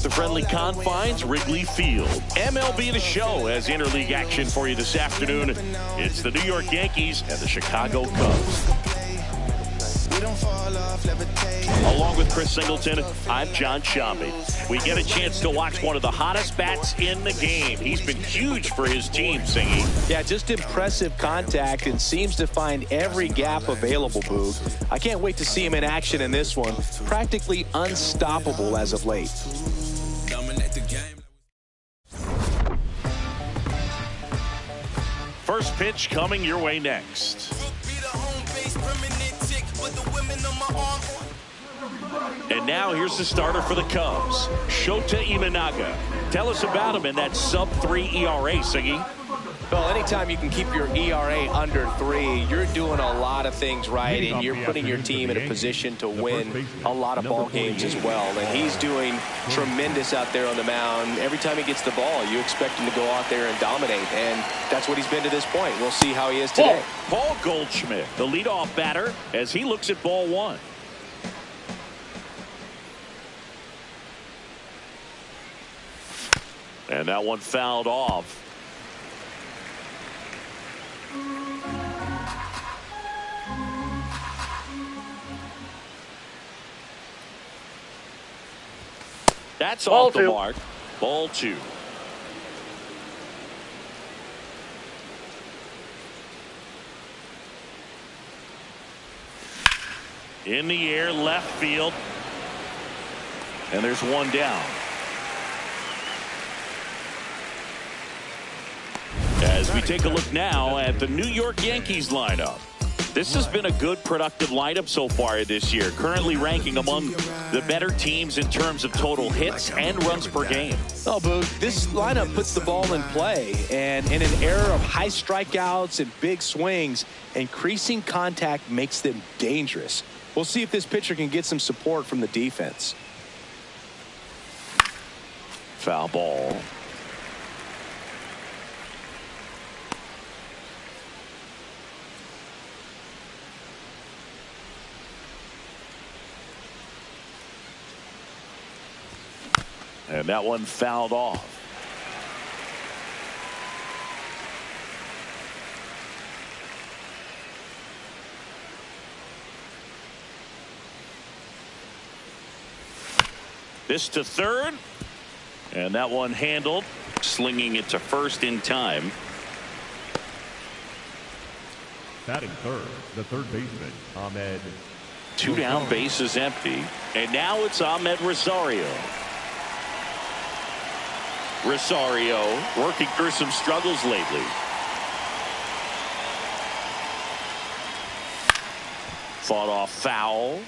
the friendly confines, Wrigley Field. MLB The Show has interleague action for you this afternoon. It's the New York Yankees and the Chicago Cubs. Along with Chris Singleton, I'm John Shambi. We get a chance to watch one of the hottest bats in the game. He's been huge for his team, Singy. Yeah, just impressive contact and seems to find every gap available, Boog. I can't wait to see him in action in this one. Practically unstoppable as of late. First pitch coming your way next. And now here's the starter for the Cubs, Shota Imanaga. Tell us about him in that sub-3 ERA, Siggy. Well, anytime you can keep your ERA under 3, you're doing a lot of things right, and you're putting your team in a position to win a lot of ball games as well. And he's doing tremendous out there on the mound. Every time he gets the ball, you expect him to go out there and dominate, and that's what he's been to this point. We'll see how he is today. Paul Goldschmidt, the leadoff batter, as he looks at ball one. And that one fouled off. That's off the mark. Ball 2. In the air, left field. And there's one down. As we take a look now at the New York Yankees lineup. This has been a good, productive lineup so far this year, currently ranking among the better teams in terms of total hits and runs per game. Oh, Boog, this lineup puts the ball in play, and in an era of high strikeouts and big swings, increasing contact makes them dangerous. We'll see if this pitcher can get some support from the defense. Foul ball. And that one fouled off. This to third. And that one handled, slinging it to first in time. Batting third, the third baseman, Ahmed. 2 down, bases empty. And now it's Ahmed Rosario. Rosario working through some struggles lately. Fought off foul.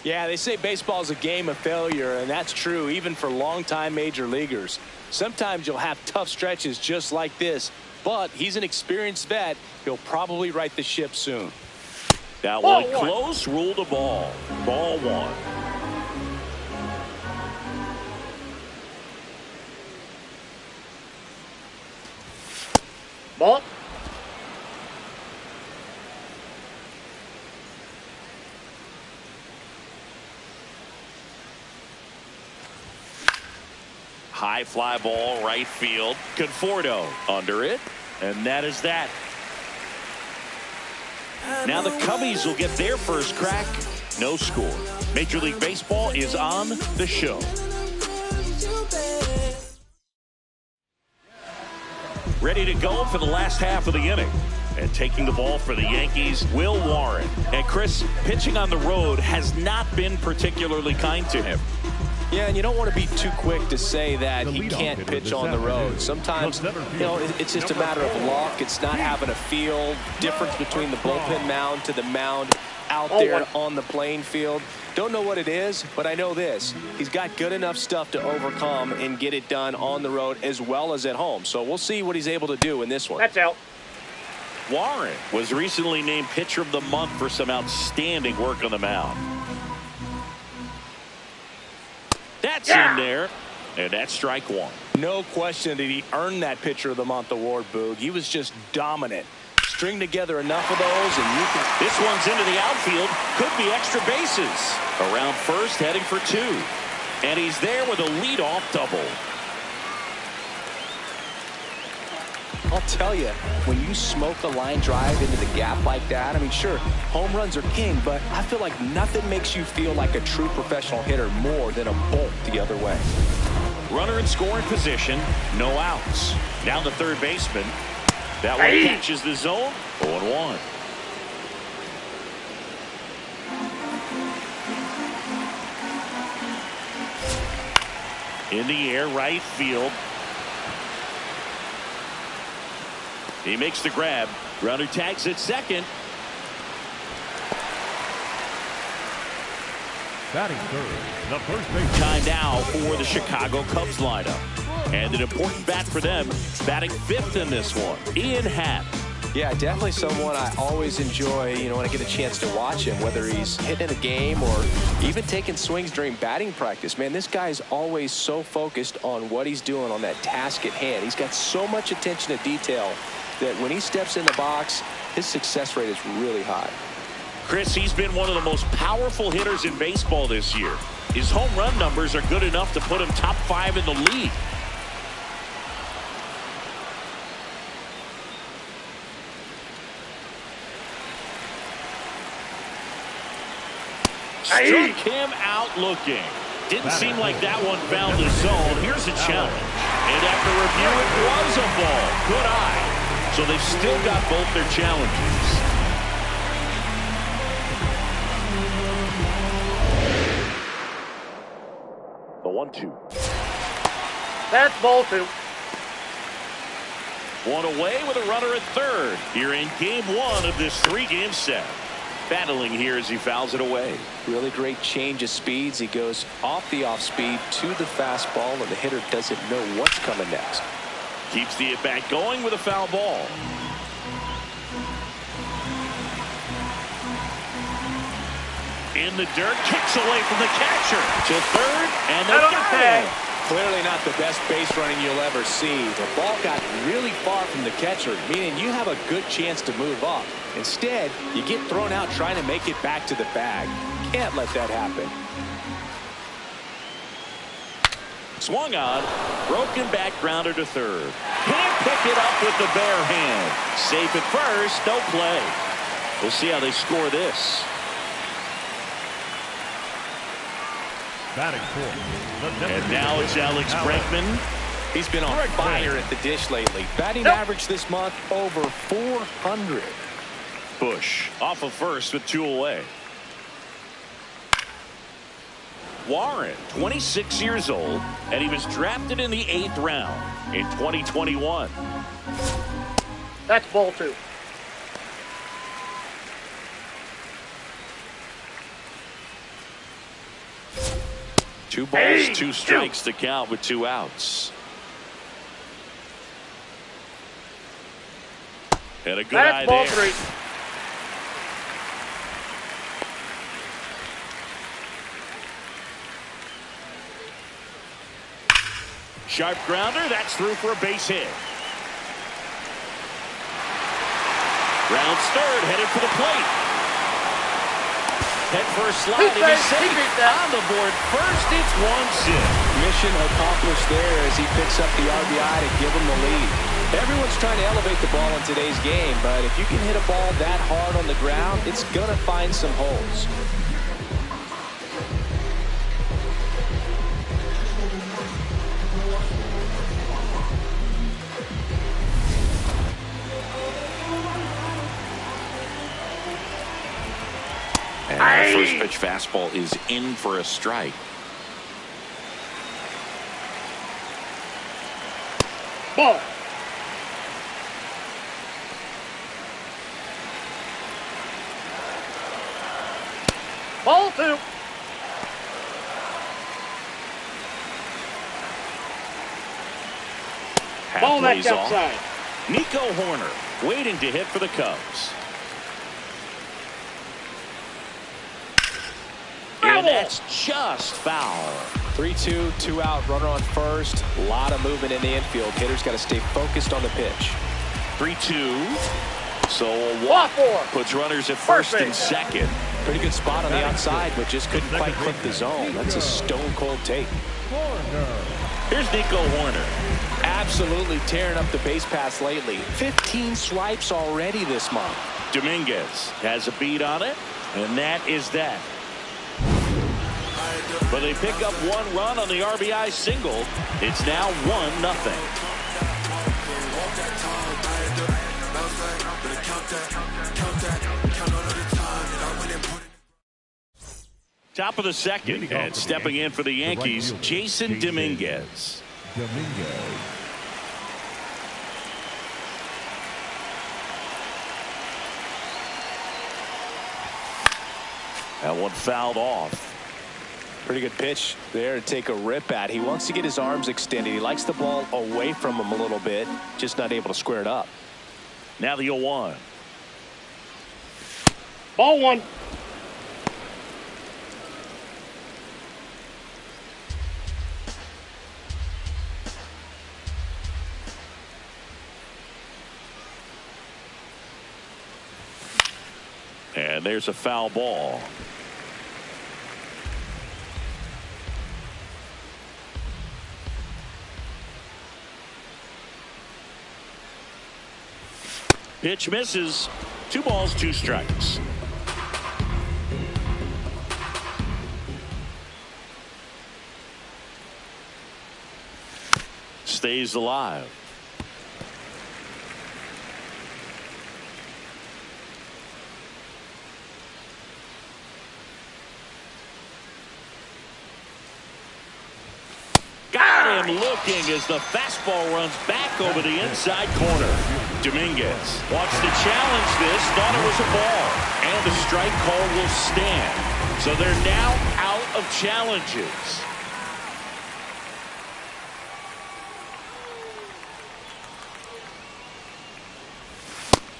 Yeah, they say baseball is a game of failure, and that's true even for longtime major leaguers. Sometimes you'll have tough stretches just like this, but he's an experienced vet. He'll probably right the ship soon. That one close, ruled a ball. Ball 1. Ball. High fly ball, right field. Conforto under it, and that is that. Now the Cubbies will get their first crack. No score. Major League Baseball is on the show. Ready to go for the last half of the inning. And taking the ball for the Yankees, Will Warren. And Chris, pitching on the road has not been particularly kind to him. Yeah, and you don't want to be too quick to say that he can't pitch on the road. Sometimes, you know, it's just a matter of luck. It's not having a feel. Difference between the bullpen mound to the mound out there on the playing field. Don't know what it is, but I know this. He's got good enough stuff to overcome and get it done on the road as well as at home. So we'll see what he's able to do in this one. That's out. Warren was recently named Pitcher of the Month for some outstanding work on the mound. That's in there, and that's strike 1. No question that he earned that Pitcher of the Month award, Boog. He was just dominant. String together enough of those, and you can... This one's into the outfield. Could be extra bases. Around first, heading for 2. And he's there with a leadoff double. I'll tell you, when you smoke a line drive into the gap like that, I mean, sure, home runs are king, but I feel like nothing makes you feel like a true professional hitter more than a bolt the other way. Runner in scoring position, no outs. Now the third baseman. That one catches the zone. 0-1. In the air, right field. He makes the grab. Runner tags at second. Batting third, the first baseman. Time now for the Chicago Cubs lineup. And an important bat for them, batting fifth in this one, Ian Happ. Yeah, definitely someone I always enjoy, when I get a chance to watch him, whether he's hitting a game or even taking swings during batting practice. Man, this guy is always so focused on what he's doing on that task at hand. He's got so much attention to detail that when he steps in the box, his success rate is really high. Chris, he's been one of the most powerful hitters in baseball this year. His home run numbers are good enough to put him top 5 in the league. Struck him out looking. Didn't seem like that one found the zone. Here's a challenge. And after review, it was a ball. Good eye. So they've still got both their challenges. The 1-2. That's ball 2. One away with a runner at third. Here in game 1 of this 3-game set. Battling here as he fouls it away. Really great change of speeds. He goes off the off speed to the fastball, and the hitter doesn't know what's coming next. Keeps the at-bat going with a foul ball. In the dirt, kicks away from the catcher to third, and they got him. Clearly not the best base running you'll ever see. The ball got really far from the catcher, meaning you have a good chance to move up. Instead, you get thrown out trying to make it back to the bag. Can't let that happen. Swung on, broken back grounder to third. Can't pick it up with the bare hand. Safe at first, no play. We'll see how they score this. Batting fourth. And now it's Alex Bregman. He's been on fire at the dish lately. Batting average this month over 400. Bush off of first with 2 away. Warren, 26 years old, and he was drafted in the 8th round in 2021. That's ball 2. Two balls, 2 strikes to count with 2 outs. And a good eye ball there. 3. Sharp grounder, that's through for a base hit. Rounds third, headed for the plate. Head first slide, and he's safe. On the board first, it's 1-0. Mission accomplished there as he picks up the RBI to give him the lead. Everyone's trying to elevate the ball in today's game, but if you can hit a ball that hard on the ground, it's going to find some holes. And the first pitch fastball is in for a strike. Ball. Ball 2. Ball back outside. Nico Horner waiting to hit for the Cubs. And that's just foul. 3-2, 2 out, runner on first. A lot of movement in the infield. Hitters got to stay focused on the pitch. 3-2. So a walk puts runners at first and second. Pretty good spot on the outside, but just couldn't quite clip the zone. That's a stone-cold take. Here's Nico Horner. Absolutely tearing up the base paths lately. 15 swipes already this month. Dominguez has a beat on it, and that is that. But they pick up one run on the RBI single. It's now 1-0. Top of the second, and stepping in for the Yankees, Jason Dominguez. That one fouled off. Pretty good pitch there to take a rip at. He wants to get his arms extended. He likes the ball away from him a little bit, just not able to square it up. Now the 0-1. Ball one. And there's a foul ball. Pitch misses. 2 balls, 2 strikes. Stays alive. Got him looking as the fastball runs back over the inside corner. Dominguez wants to challenge this, thought it was a ball, and the strike call will stand. So they're now out of challenges.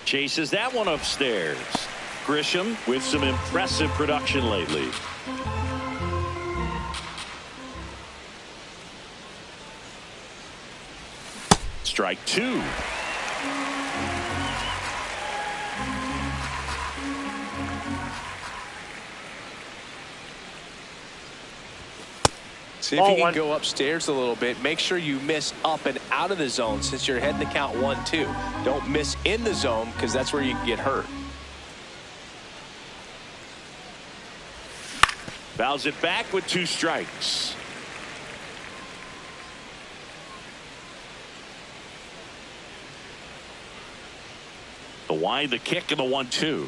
Chases that one upstairs. Grisham with some impressive production lately. Strike 2. See if you can go upstairs a little bit. Make sure you miss up and out of the zone since you're heading to count 1-2. Don't miss in the zone because that's where you can get hurt. Fouls it back with 2 strikes. The wind, the kick, and the 1-2.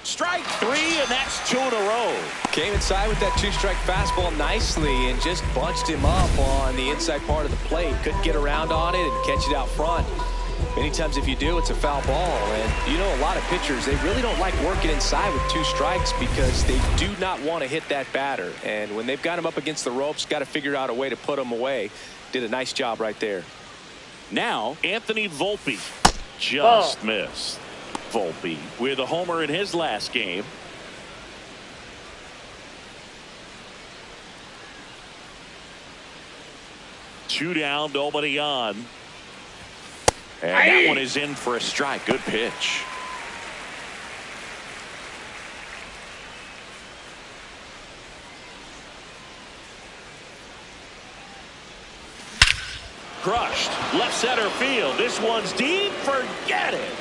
Strike 3, and that's 2 in a row. Came inside with that 2-strike fastball nicely and just bunched him up on the inside part of the plate. Couldn't get around on it and catch it out front. Many times if you do, it's a foul ball. And you know, a lot of pitchers, they really don't like working inside with 2 strikes because they do not want to hit that batter. And when they've got him up against the ropes, got to figure out a way to put him away. Did a nice job right there. Now, Anthony Volpe just missed. Volpe with a homer in his last game. Two down, nobody on. And that one is in for a strike. Good pitch. Crushed. Left center field. This one's deep. Forget it.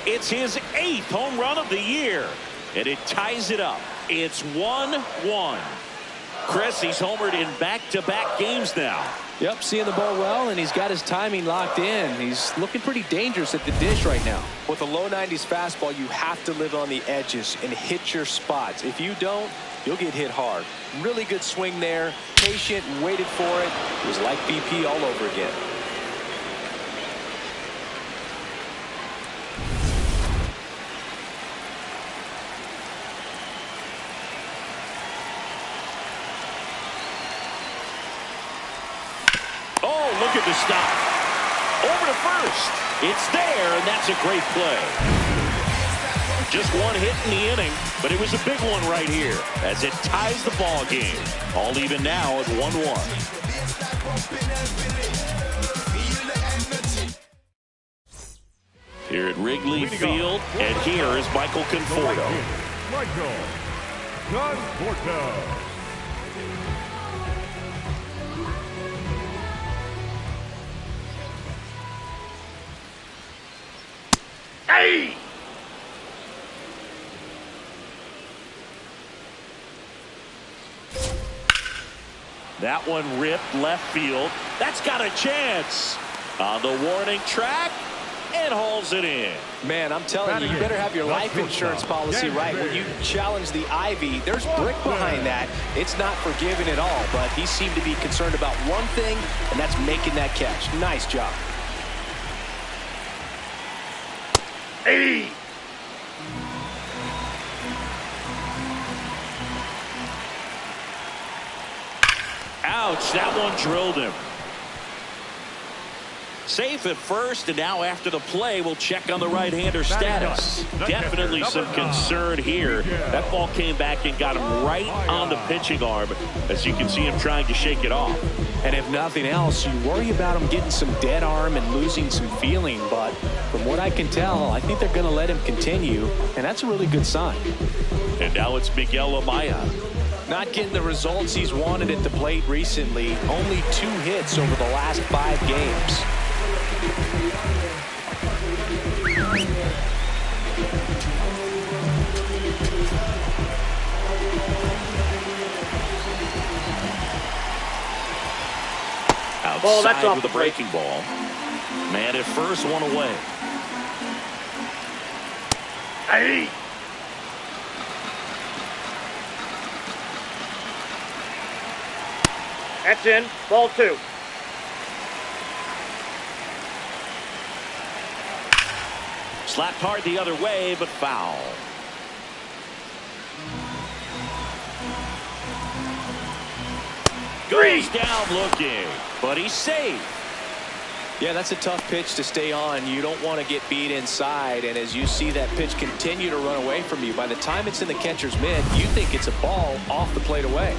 It's his 8th home run of the year. And it ties it up. It's 1-1. Chris, he's homered in back-to-back games now. Yep, seeing the ball well, and he's got his timing locked in. He's looking pretty dangerous at the dish right now. With a low 90s fastball, you have to live on the edges and hit your spots. If you don't, you'll get hit hard. Really good swing there. Patient, waited for it. It was like BP all over again. Look at the stop. Over to first. It's there, and that's a great play. Just one hit in the inning, but it was a big one right here as it ties the ball game. All even now at 1-1. here at Wrigley Field. And here is Michael Conforto. Michael Conforto. Hey! That one ripped left field. That's got a chance on the warning track and hauls it in. Man, I'm telling you, you better have your life insurance policy right. When you challenge the Ivy, there's brick behind that. It's not forgiven at all, but he seemed to be concerned about one thing, and that's making that catch. Nice job. Hey! Ouch, that one drilled him. Safe at first, and now after the play, we'll check on the right-hander status. Definitely some concern here. That ball came back and got him right on the pitching arm, as you can see him trying to shake it off. And if nothing else, you worry about him getting some dead arm and losing some feeling. But from what I can tell, I think they're going to let him continue, and that's a really good sign. And now it's Miguel Amaya. Not getting the results he's wanted at the plate recently. Only 2 hits over the last 5 games. Outside that's off with a the breaking ball. Man at first, one away. Hey! That's in. Ball 2. Slapped hard the other way, but foul. Goes down looking, but he's safe. Yeah, that's a tough pitch to stay on. You don't want to get beat inside, and as you see that pitch continue to run away from you, by the time it's in the catcher's mitt, you think it's a ball off the plate away.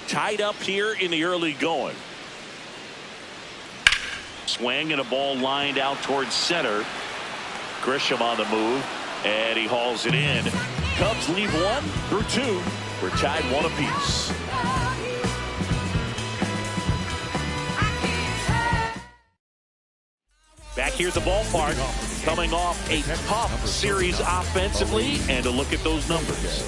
Tied up here in the early going. Swing and a ball lined out towards center. Grisham on the move, and he hauls it in. Cubs leave 1 through 2. We're tied 1 apiece. Back here at the ballpark, coming off a tough series offensively, and a look at those numbers.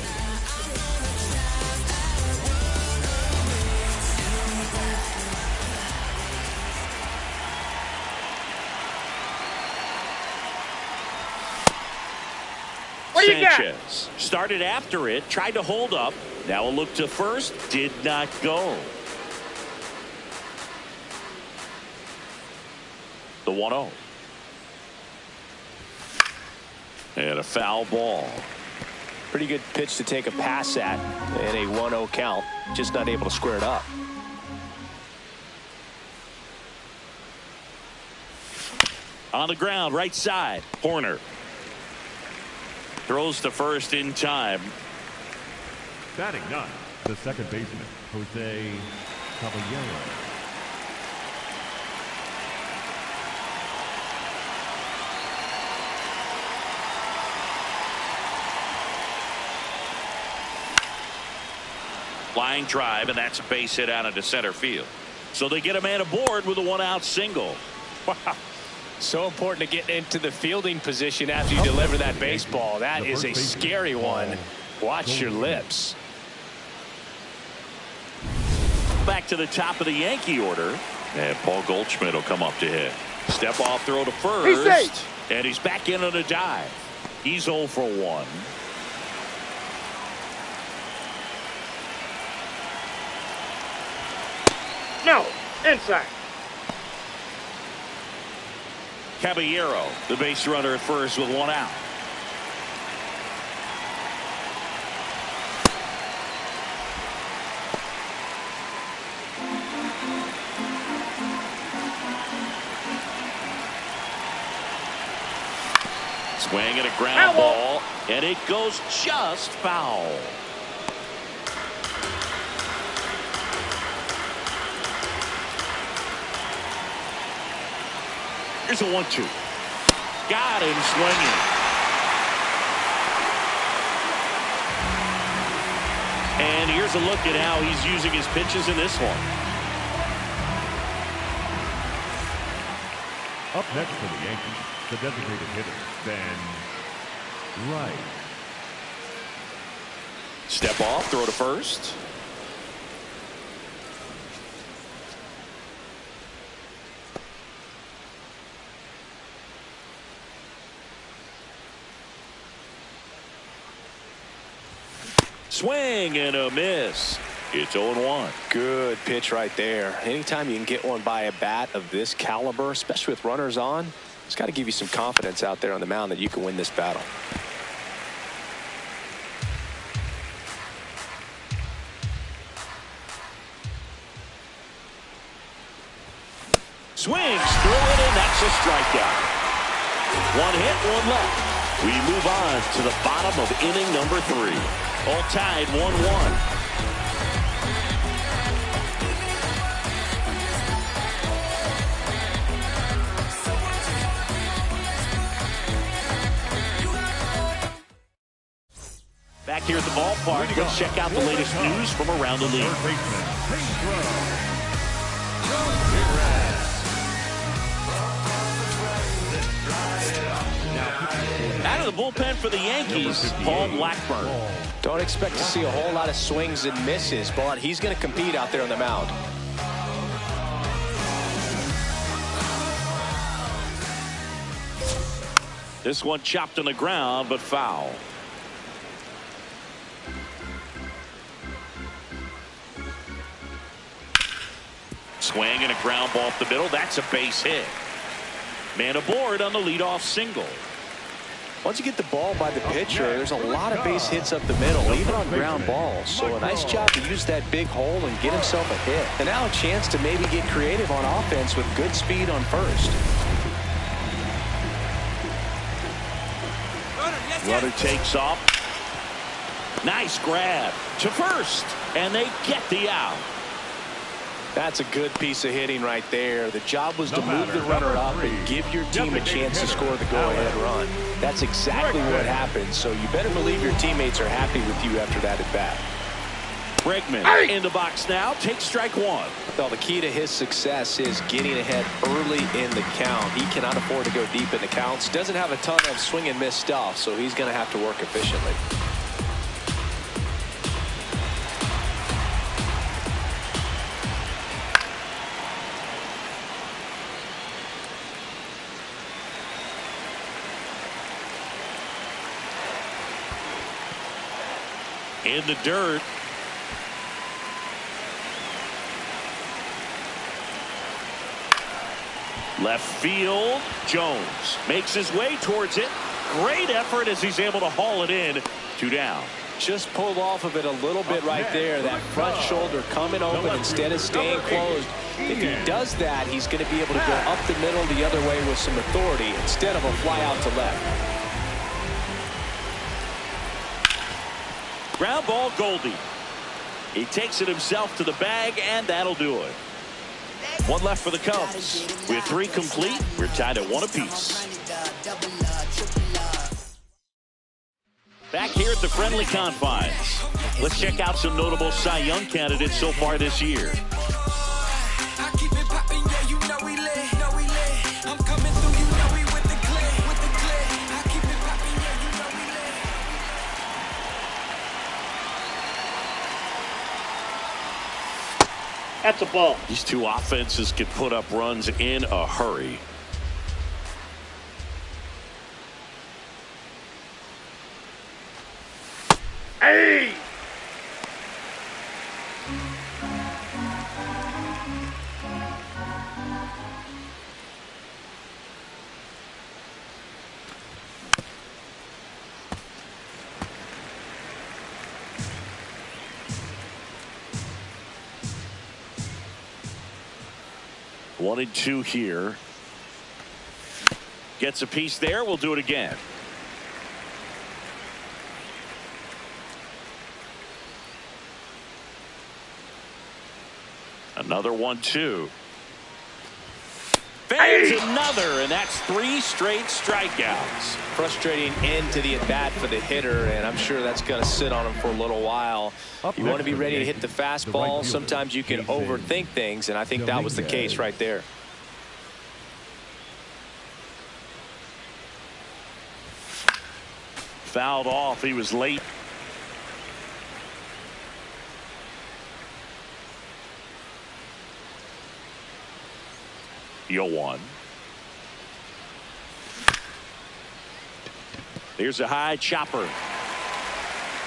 Sanchez started after it, tried to hold up. Now a look to first, did not go. The 1-0. And a foul ball. Pretty good pitch to take a pass at in a 1-0 count. Just not able to square it up. On the ground, right side. Horner throws to first in time. Batting 9, the second baseman, Jose Caballero. Line drive, and that's a base hit out into center field. So they get a man aboard with a 1-out single. Wow. So important to get into the fielding position after you deliver that baseball. That is a scary one. Watch your lips. Back to the top of the Yankee order. And Paul Goldschmidt will come up to hit. Step off throw to first. And he's back in on a dive. He's 0 for 1. No, inside. Caballero, the base runner at first with 1 out. Swing and a ground ball, and it goes just foul. Here's a 1-2. Got him swinging. And here's a look at how he's using his pitches in this one. Up next for the Yankees, the designated hitter, Ben Wright. Step off, throw to first. Swing and a miss. It's 0-1. Good pitch right there. Anytime you can get one by a bat of this caliber, especially with runners on, it's got to give you some confidence out there on the mound that you can win this battle. Swings through it, and that's a strikeout. One hit, one left. We move on to the bottom of inning number 3. All tied 1-1. Back here at the ballpark, let's check out the latest news from around the league. Out of the bullpen for the Yankees, Paul Blackburn. Don't expect to see a whole lot of swings and misses, but he's going to compete out there on the mound. This one chopped on the ground, but foul. Swing and a ground ball up the middle. That's a base hit. Man aboard on the leadoff single. Once you get the ball by the pitcher, there's a lot of base hits up the middle, even on ground balls. So a nice job to use that big hole and get himself a hit. And now a chance to maybe get creative on offense with good speed on first. Runner takes off. Nice grab to first, and they get the out. That's a good piece of hitting right there. The job was to move the runner up and give your team a chance to score the go-ahead run. That's exactly what happened, so you better believe your teammates are happy with you after that at-bat. Bregman in the box now, takes strike one. Well, the key to his success is getting ahead early in the count. He cannot afford to go deep in the counts. Doesn't have a ton of swing and miss stuff, so he's going to have to work efficiently. In the dirt. Left field, Jones makes his way towards it. Great effort as he's able to haul it in. 2 down. Just pulled off of it a little bit right there. That front shoulder coming open instead of staying closed. If he does that, he's going to be able to go up the middle the other way with some authority instead of a fly out to left. Ground ball, Goldie. He takes it himself to the bag, and that'll do it. One left for the Cubs. With 3 complete, we're tied at 1 apiece. Back here at the friendly confines, let's check out some notable Cy Young candidates so far this year. That's a ball. These two offenses can put up runs in a hurry. Hey! One and 2 here. Gets a piece there. We'll do it again. Another 1-2. It's another, and that's 3 straight strikeouts. Frustrating end to the at-bat for the hitter, and I'm sure that's going to sit on him for a little while. You want to be ready to hit the fastball. Sometimes you can overthink things, and I think that was the case right there. Fouled off. He was late. One. Here's a high chopper.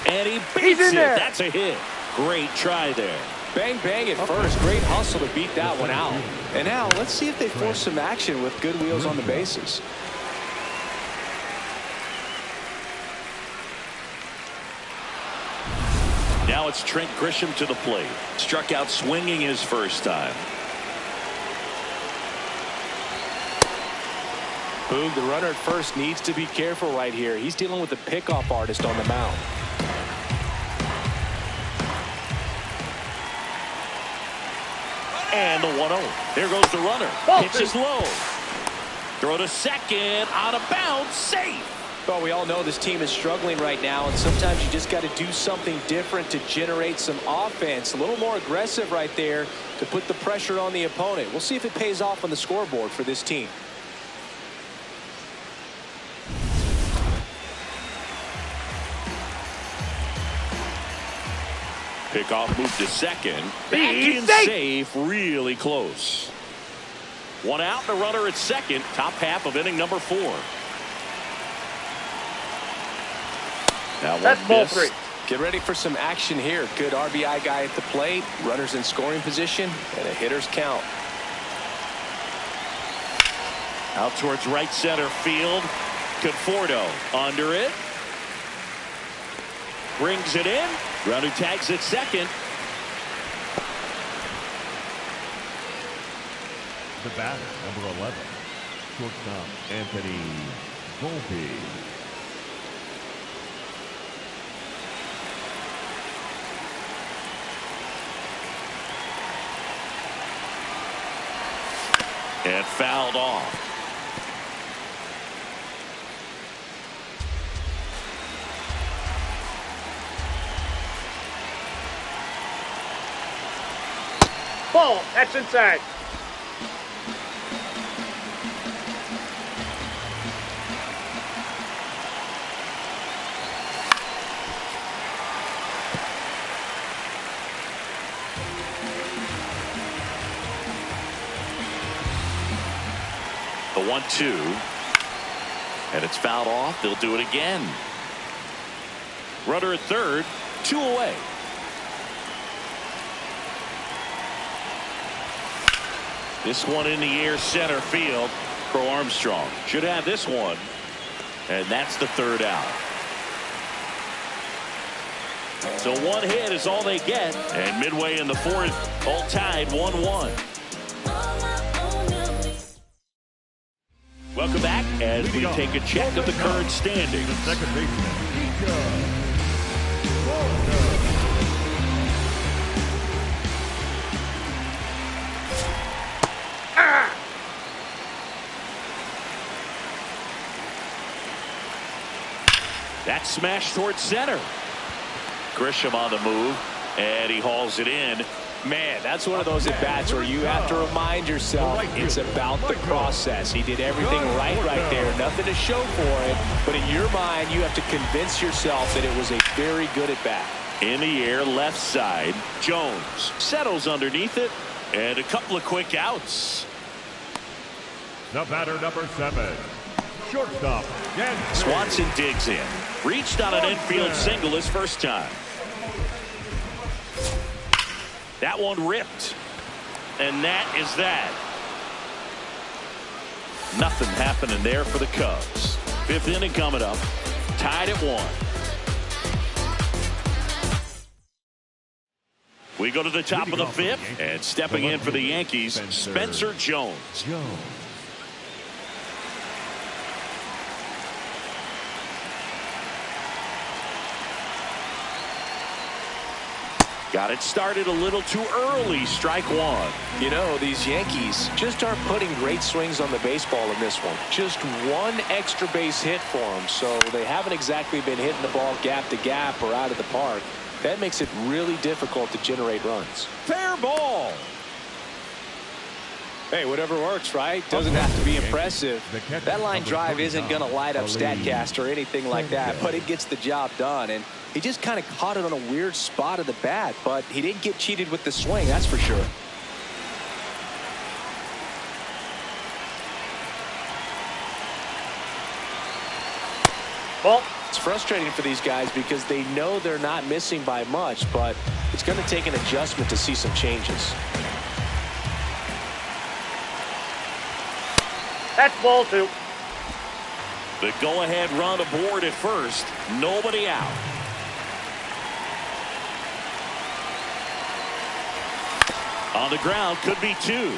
And he beats it. That's a hit. Great try there. Bang, bang at first. Great hustle to beat that one out. And now let's see if they force some action with good wheels on the bases. Now it's Trent Grisham to the plate. Struck out swinging his first time. Boog, the runner at first needs to be careful right here. He's dealing with a pickoff artist on the mound. And the 1-0. There goes the runner. Pitch is low. Throw to second. Out of bounds. Safe. Well, we all know this team is struggling right now, and sometimes you just got to do something different to generate some offense. A little more aggressive right there to put the pressure on the opponent. We'll see if it pays off on the scoreboard for this team. Pickoff move to second. Back in safe. Really close. One out. The runner at second. Top half of inning number 4. That's ball 3. Get ready for some action here. Good RBI guy at the plate. Runners in scoring position. And a hitter's count. Out towards right center field. Conforto under it. Brings it in. Runner tags at second. The batter, number 11, shortstop Anthony Volpe. And fouled off. Ball. That's inside. The 1-2. And it's fouled off. They'll do it again. Runner at third. 2 away. This one in the air center field. Crow Armstrong should have this one. And that's the 3rd out. So 1 hit is all they get. And midway in the 4th, all tied 1-1. Welcome back as we take a check of the current standings. The second baseman, That smash towards center. Grisham on the move, and he hauls it in. Man, that's one of those at-bats where you have to remind yourself it's about the process. He did everything right there. Nothing to show for it, but in your mind, you have to convince yourself that it was a very good at-bat. In the air, left side. Jones settles underneath it, and a couple of quick outs. the batter, number 7, shortstop Swanson digs in. Reached on an infield single his first time. That one ripped. And that is that. Nothing happening there for the Cubs. 5th inning coming up. Tied at 1. We go to the top of the 5th. And stepping in for the Yankees, Spencer Jones. Got it started a little too early. Strike one. You know, these Yankees just aren't putting great swings on the baseball in this one. Just one extra base hit for them, so they haven't exactly been hitting the ball gap to gap or out of the park. That makes it really difficult to generate runs. Fair ball. Hey, whatever works, right? Doesn't have to be impressive. That line drive isn't going to light up StatCast or anything like that, but it gets the job done. And he just kind of caught it on a weird spot of the bat, but he didn't get cheated with the swing, that's for sure. Ball. It's frustrating for these guys because they know they're not missing by much, but it's going to take an adjustment to see some changes. That's ball two. The go-ahead run aboard at first. Nobody out. On the ground, could be two.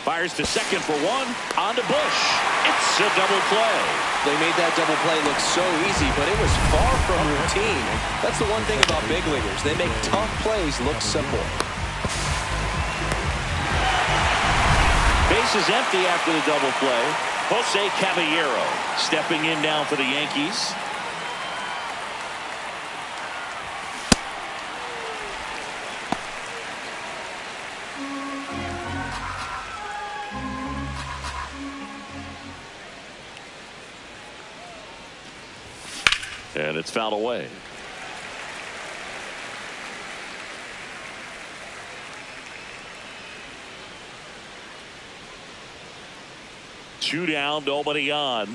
Fires to second for one. On to Bush. It's a double play. They made that double play look so easy, but it was far from routine. That's the one thing about big leaguers. They make tough plays look simple. Base is empty after the double play. Jose Caballero stepping in now for the Yankees. And it's fouled away. Two down, nobody on.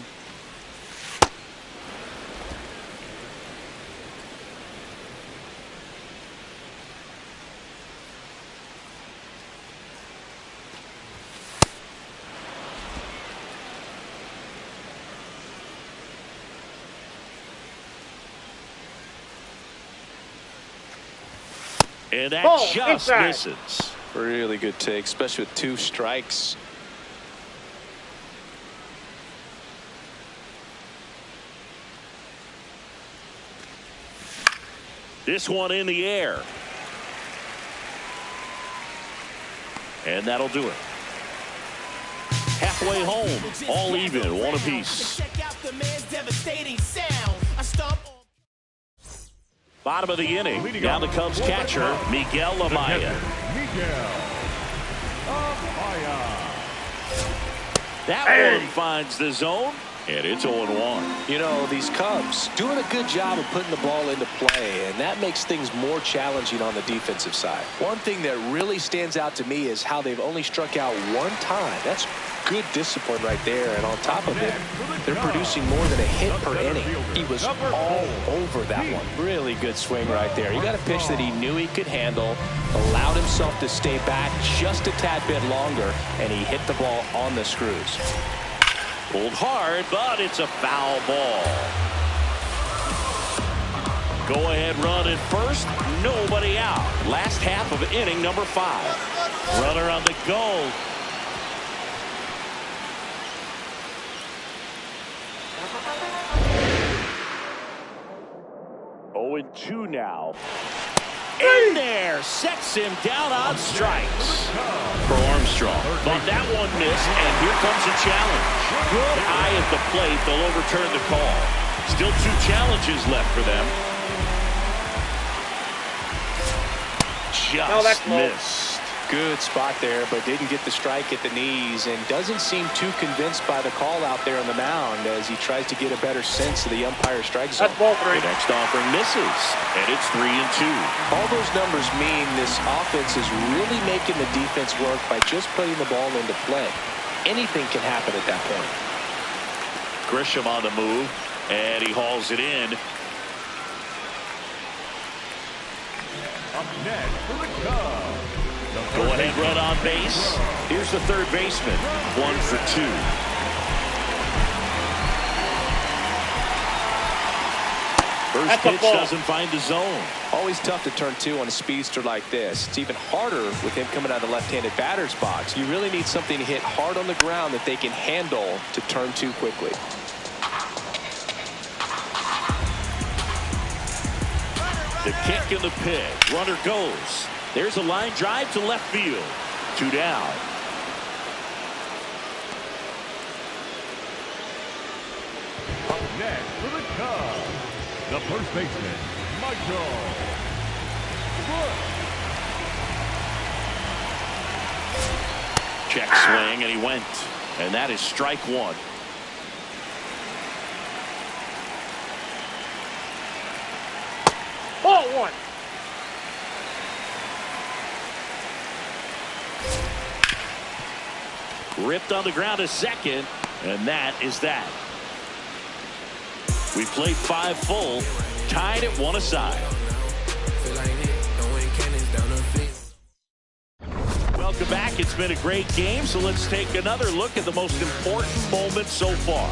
And that Ball, just inside. misses. Really good take, especially with two strikes. This one in the air. And that'll do it. Halfway home, all even, one apiece. Bottom of the inning. Now the Cubs catcher, Miguel Amaya. That one finds the zone. And it's 0-1. You know, these Cubs doing a good job of putting the ball into play, and that makes things more challenging on the defensive side. One thing that really stands out to me is how they've only struck out one time. That's good discipline right there, and on top of it, they're producing more than a hit per inning. He was all over that one. Really good swing right there. He got a pitch that he knew he could handle, allowed himself to stay back just a tad bit longer, and he hit the ball on the screws. Pulled hard, but it's a foul ball. Go ahead run at first. Nobody out. Last half of inning number 5. Runner on the go. Oh, and 2 now. In there, sets him down on strikes for Armstrong. But that one missed, and here comes a challenge. Good eye at the plate. They'll overturn the call. Still 2 challenges left for them. Just missed. Good spot there, but didn't get the strike at the knees, and doesn't seem too convinced by the call out there on the mound as he tries to get a better sense of the umpire's strike zone. That's ball 3. The next offering misses, and it's 3-2. All those numbers mean this offense is really making the defense work by just putting the ball into play. Anything can happen at that point. Grisham on the move, and he hauls it in. Up next for the Cubs. Go ahead run on base. Here's the third baseman. 1 for 2. First pitch doesn't find the zone. Always tough to turn 2 on a speedster like this. It's even harder with him coming out of the left-handed batter's box. You really need something to hit hard on the ground that they can handle to turn 2 quickly. The kick in the pitch. Runner goes. There's a line drive to left field. 2 down. Up next for the Cubs, the first baseman, Michael Bush. Check swing, and he went. And that is strike 1. Ball 1. Ripped on the ground to second, and that is that. We played 5 full, tied at 1 aside. Welcome back. It's been a great game, so let's take another look at the most important moment so far.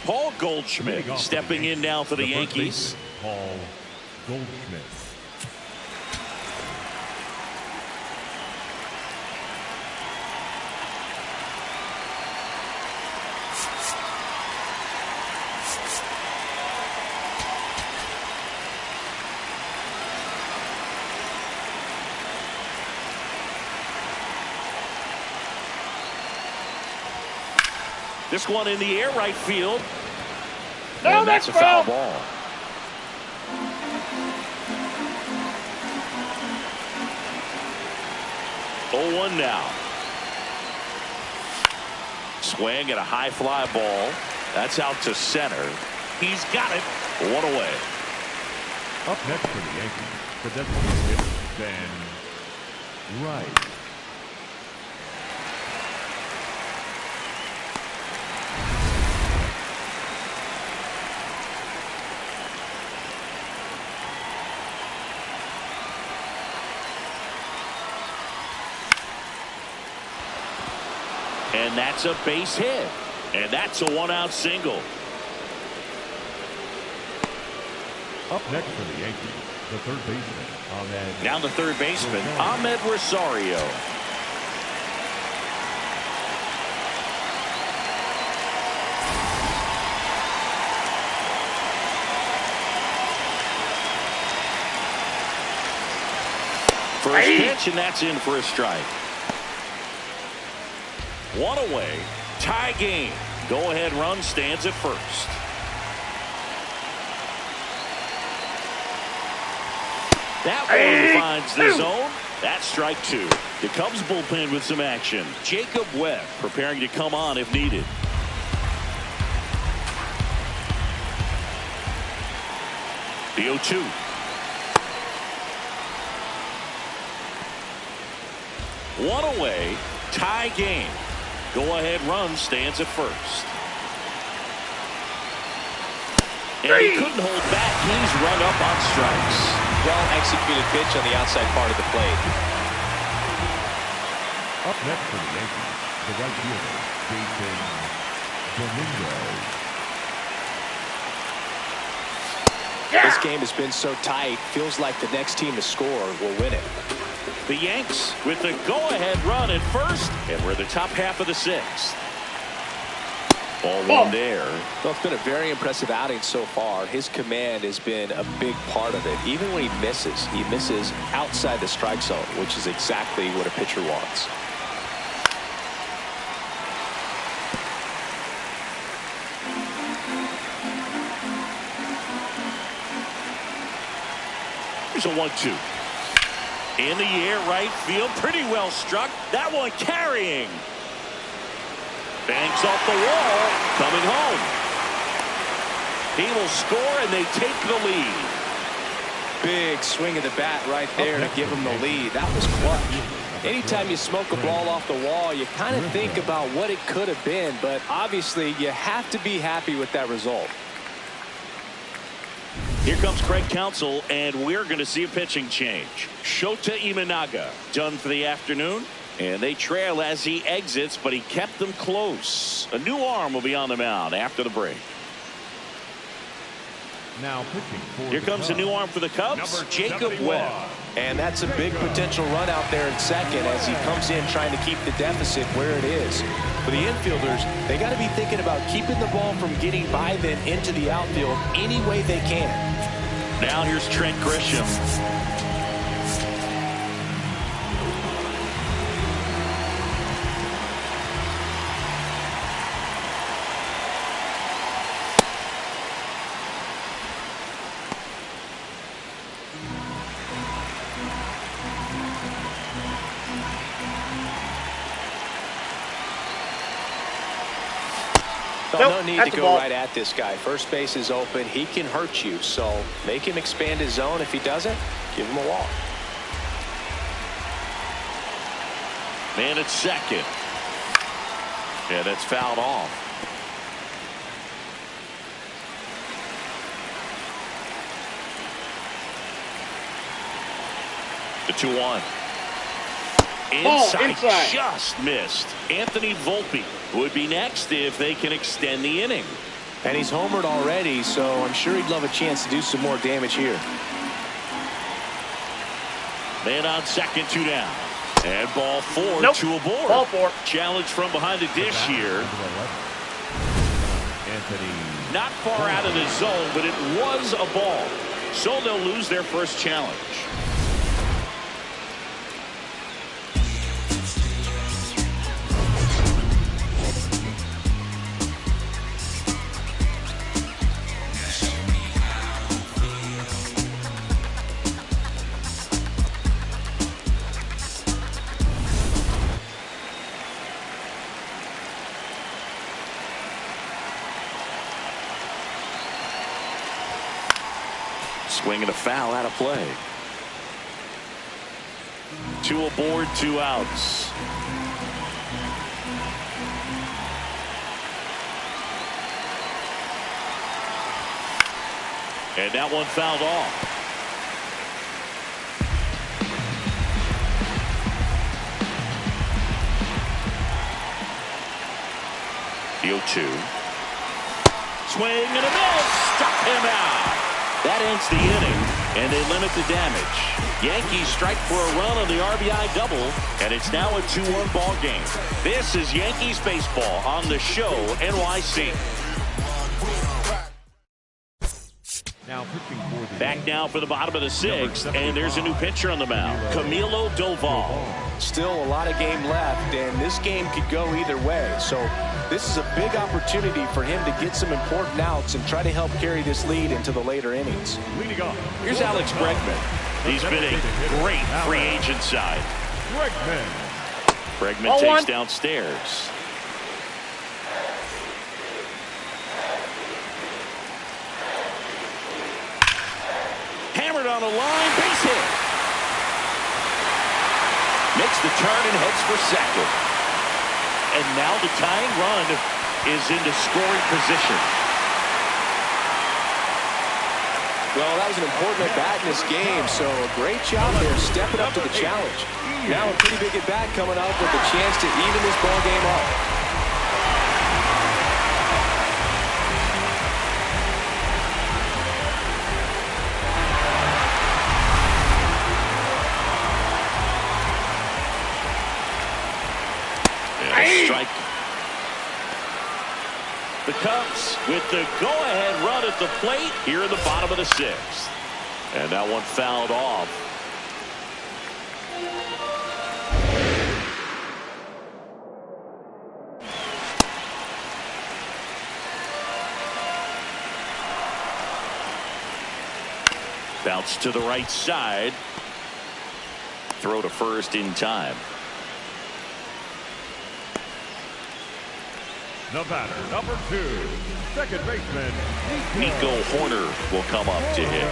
Paul Goldschmidt stepping in now for the Yankees. Paul Goldschmidt. This one in the air, right field. No, And that's a foul ball. Oh, 1 now. Swing and a high fly ball. That's out to center. He's got it. 1 away. Up next for the Yankees, the designated hitter, Ben Wright. And that's a base hit. And that's a 1-out single. Up next for the Yankees, the third baseman, Ahmed. Down the third baseman, Ahmed Rosario. First pitch, and that's in for a strike. 1 away. Tie game. Go-ahead run stands at first. That one finds the zone. That's strike 2. The Cubs bullpen with some action. Jacob Webb preparing to come on if needed. The 0-2. One away. Tie game. Go-ahead run stands at first. And he couldn't hold back. He's run up on strikes. Well-executed pitch on the outside part of the plate. Up next for the Yankees, the right fielder, Jason Dominguez. This game has been so tight, feels like the next team to score will win it. The Yanks with the go-ahead run at first, and we're the top half of the 6th. Ball 1 there. Well, it's been a very impressive outing so far. His command has been a big part of it. Even when he misses outside the strike zone, which is exactly what a pitcher wants. Here's a 1-2. In the air, right field, pretty well struck. That one carrying. Bangs off the wall, coming home. He will score, and they take the lead. Big swing of the bat right there to give him the lead. That was clutch. Anytime you smoke a ball off the wall, you kind of think about what it could have been, but obviously you have to be happy with that result. Here comes Craig Counsell, and we're going to see a pitching change. Shota Imanaga done for the afternoon. And they trail as he exits, but he kept them close. A new arm will be on the mound after the break. Now pitching for Here comes a new arm for the Cubs, Jacob Webb. And that's a big potential run out there in second as he comes in trying to keep the deficit where it is. For the infielders, they got to be thinking about keeping the ball from getting by them into the outfield any way they can. Now here's Trent Grisham. No need to go right at this guy. First base is open. He can hurt you, so make him expand his zone. If he doesn't, give him a walk. Man at second. Yeah, that's fouled off. The 2-1. Inside, just missed. Anthony Volpe would be next if they can extend the inning. And he's homered already, so I'm sure he'd love a chance to do some more damage here. Man on second, 2 down. And ball 4, Nope. 2 aboard. Ball 4. Challenge from behind the dish here. Anthony. Not far out of the zone, but it was a ball. So they'll lose their first challenge. Swing and a foul out of play. 2 aboard, 2 outs. And that one fouled off. The 0-2. Swing and a miss. Struck him out. That ends the inning, and they limit the damage. Yankees strike for a run on the RBI double, and it's now a 2-1 ball game. This is Yankees baseball on the Show NYC. Now pitching for the Back now for the bottom of the 6th, and there's a new pitcher on the mound, Camilo Doval. Still a lot of game left, and this game could go either way. So this is a big opportunity for him to get some important outs and try to help carry this lead into the later innings. leading off. Here's Alex Bregman. He's been a great free agent side. Bregman takes downstairs. Hammered on the line, base hit. Makes the turn and heads for second. And now the tying run is into scoring position. Well, that was an important at-bat in this game, so a great job there stepping up to the challenge. Now a pretty big at-bat coming up with a chance to even this ball game up. Strike. The Cubs with the go-ahead run at the plate here in the bottom of the 6th. And that one fouled off. Bounce to the right side. Throw to first in time. The batter, number 2, second baseman, Nico Horner will come up to hit.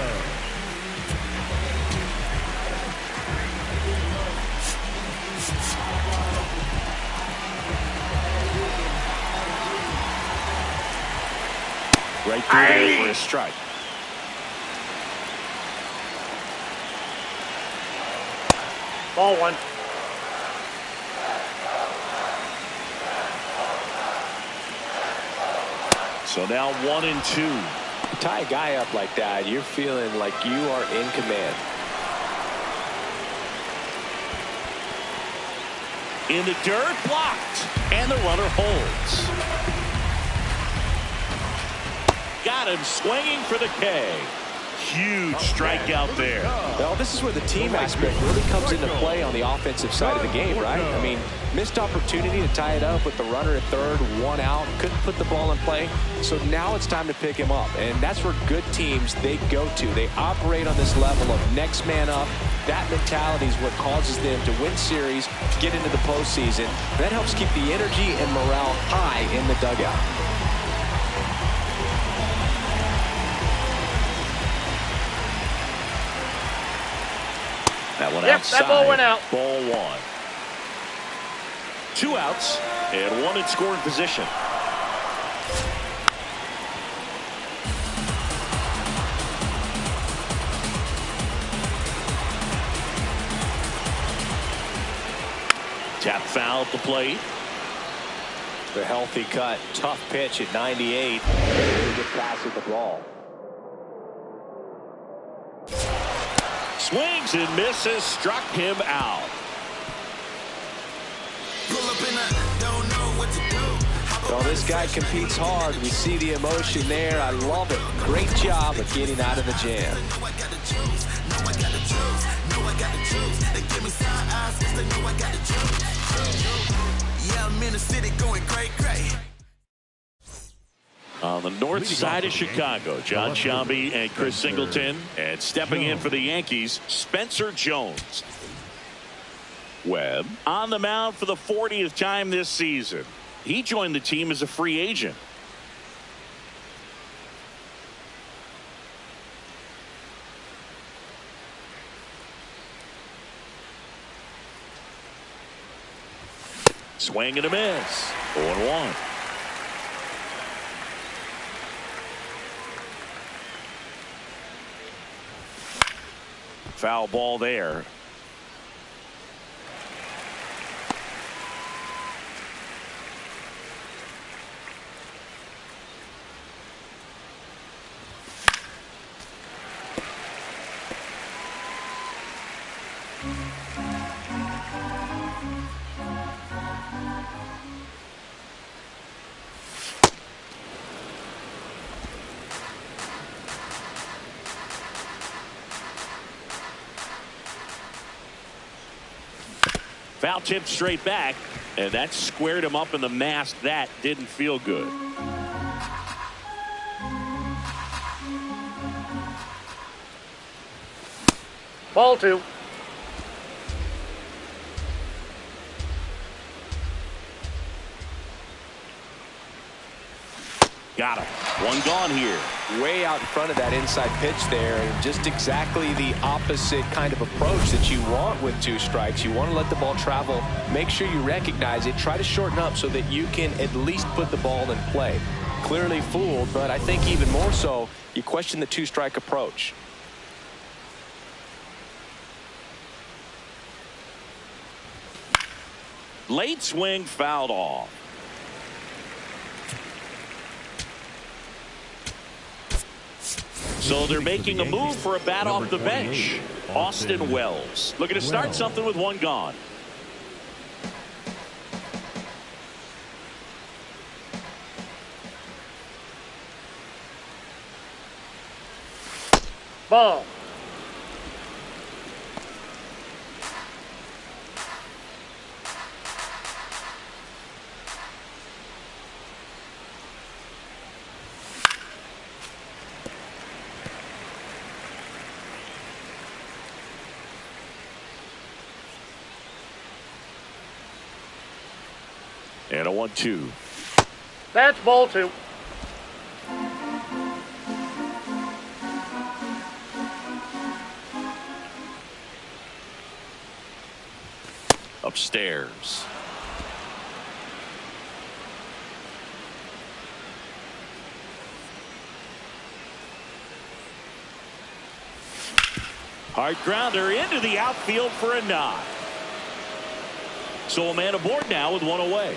Right through there for a strike. Ball 1. So now 1-2. You tie a guy up like that, you're feeling like you are in command. In the dirt, blocked, and the runner holds. Got him swinging for the K. Huge strikeout there. Well, this is where the team aspect really comes into play on the offensive side of the game, right? I mean, missed opportunity to tie it up with the runner at third, 1 out, couldn't put the ball in play. So now it's time to pick him up, and that's where good teams, they go to. They operate on this level of next man up. That mentality is what causes them to win series, get into the postseason. That helps keep the energy and morale high in the dugout. That one Yep, outside. that ball went out. Ball 1. 2 outs and 1 in scoring position. Tap foul at the plate. The healthy cut, tough pitch at 98. Really good pass at the ball. Swings and misses, struck him out. Well, this guy competes hard. We see the emotion there. I love it. Great job of getting out of the jam. Yeah, I'm in the city going great. On the north side of Chicago, John Sciambi and Chris Singleton. And stepping in for the Yankees, Spencer Jones. Webb on the mound for the 40th time this season. He joined the team as a free agent. Swing and a miss. 0-1. Foul ball there. Foul tip straight back, and that squared him up in the mask. That didn't feel good. Ball 2. Got him. 1 gone here. Way out in front of that inside pitch there, and just exactly the opposite kind of approach that you want with 2 strikes. You want to let the ball travel, make sure you recognize it, try to shorten up so that you can at least put the ball in play. Clearly fooled, but I think even more so, you question the 2-strike approach. Late swing fouled off. So they're making a move for a bat off the bench. Austin Wells looking to start something with 1 gone. Ball. And a 1-2. That's ball 2. Upstairs. Hard grounder into the outfield for a knock. So a man aboard now with 1 away.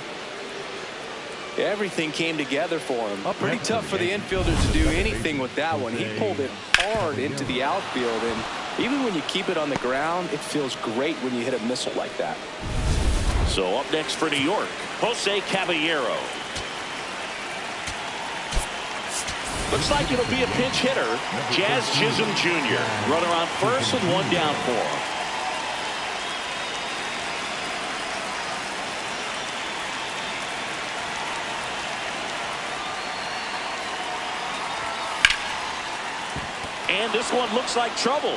Everything came together for him. Pretty tough for the infielder to do anything with that one. He pulled it hard into the outfield, and even when you keep it on the ground, it feels great when you hit a missile like that. So up next for New York, Jose Caballero. Looks like it'll be a pinch hitter, Jazz Chisholm Jr. Runner on first with one down for him. And this one looks like trouble.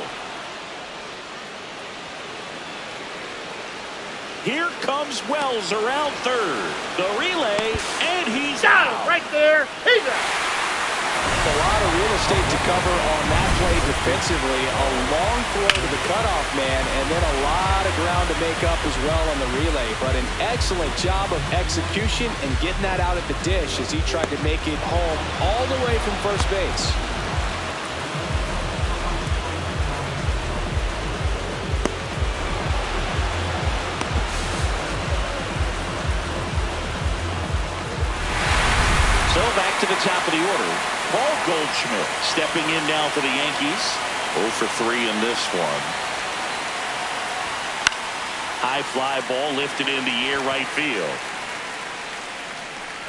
Here comes Wells around third. The relay, and he's out. Right there. He's out. A lot of real estate to cover on that play defensively. A long throw to the cutoff man, and then a lot of ground to make up as well on the relay. But an excellent job of execution and getting that out at the dish as he tried to make it home all the way from first base. So back to the top of the order. Paul Goldschmidt stepping in now for the Yankees. 0 for 3 in this one. High fly ball lifted in the air right field.